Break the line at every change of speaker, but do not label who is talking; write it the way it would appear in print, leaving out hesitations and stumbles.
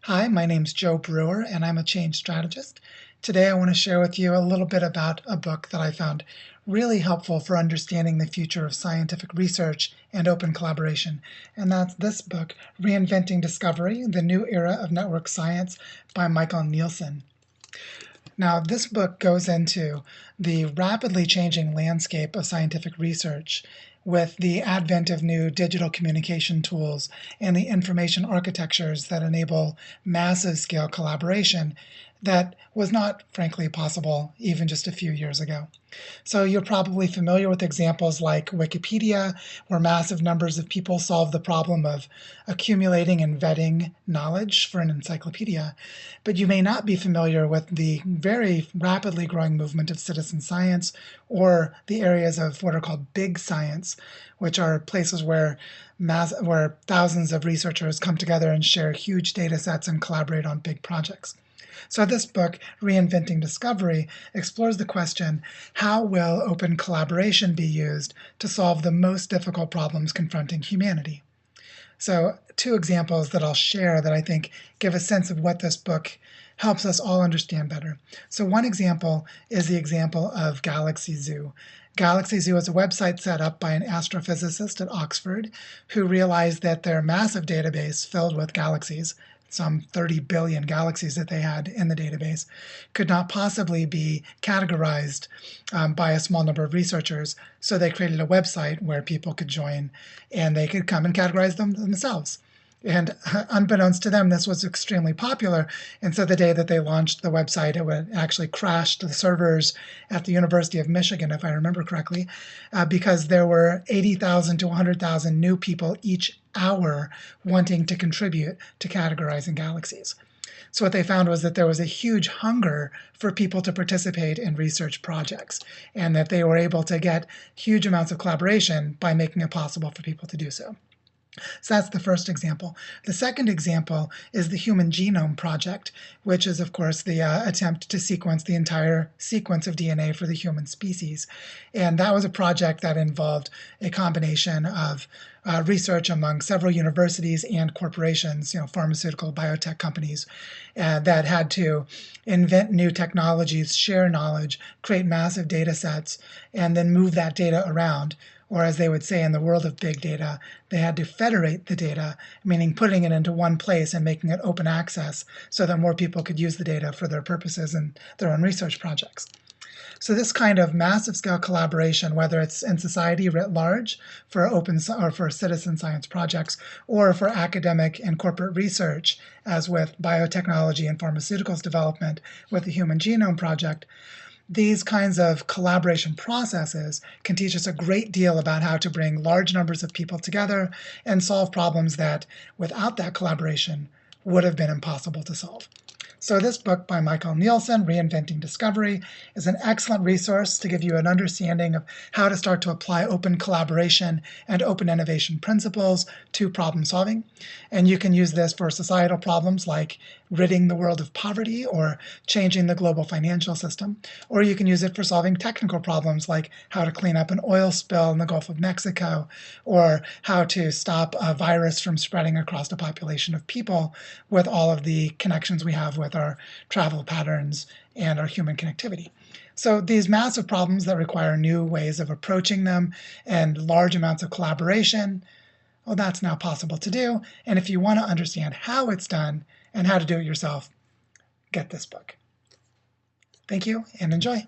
Hi, my name's Joe Brewer, and I'm a change strategist. Today, I want to share with you a little bit about a book that I found really helpful for understanding the future of scientific research and open collaboration. And that's this book, Reinventing Discovery, The New Era of Network Science by Michael Nielsen. Now, this book goes into the rapidly changing landscape of scientific research with the advent of new digital communication tools and the information architectures that enable massive scale collaboration that was not, frankly, possible even just a few years ago. So you're probably familiar with examples like Wikipedia, where massive numbers of people solve the problem of accumulating and vetting knowledge for an encyclopedia. But you may not be familiar with the very rapidly growing movement of citizen science or the areas of what are called big science, which are places where thousands of researchers come together and share huge data sets and collaborate on big projects. So this book, Reinventing Discovery, explores the question, how will open collaboration be used to solve the most difficult problems confronting humanity? So two examples that I'll share that I think give a sense of what this book helps us all understand better. So one example is the example of Galaxy Zoo. Galaxy Zoo is a website set up by an astrophysicist at Oxford who realized that their massive database filled with galaxies, some 30 billion galaxies that they had in the database, could not possibly be categorized by a small number of researchers. So they created a website where people could join and they could come and categorize them themselves. And unbeknownst to them, this was extremely popular. And so the day that they launched the website, it actually crashed the servers at the University of Michigan, if I remember correctly, because there were 80,000 to 100,000 new people each hour wanting to contribute to categorizing galaxies. So what they found was that there was a huge hunger for people to participate in research projects, and that they were able to get huge amounts of collaboration by making it possible for people to do so. So that's the first example. The second example is the Human Genome Project, which is, of course, the attempt to sequence the entire sequence of DNA for the human species. And that was a project that involved a combination of research among several universities and corporations, pharmaceutical biotech companies, that had to invent new technologies, share knowledge, create massive data sets, and then move that data around. Or as they would say in the world of big data, they had to federate the data, meaning putting it into one place and making it open access so that more people could use the data for their purposes and their own research projects. So this kind of massive scale collaboration, whether it's in society writ large for open or for citizen science projects, or for academic and corporate research, as with biotechnology and pharmaceuticals development with the Human Genome Project, these kinds of collaboration processes can teach us a great deal about how to bring large numbers of people together and solve problems that, without that collaboration, would have been impossible to solve. So this book by Michael Nielsen, Reinventing Discovery, is an excellent resource to give you an understanding of how to start to apply open collaboration and open innovation principles to problem solving. And you can use this for societal problems like ridding the world of poverty or changing the global financial system. Or you can use it for solving technical problems like how to clean up an oil spill in the Gulf of Mexico, or how to stop a virus from spreading across a population of people with all of the connections we have with our travel patterns and our human connectivity. So these massive problems that require new ways of approaching them and large amounts of collaboration, well, that's now possible to do. And if you want to understand how it's done and how to do it yourself, get this book. Thank you and enjoy.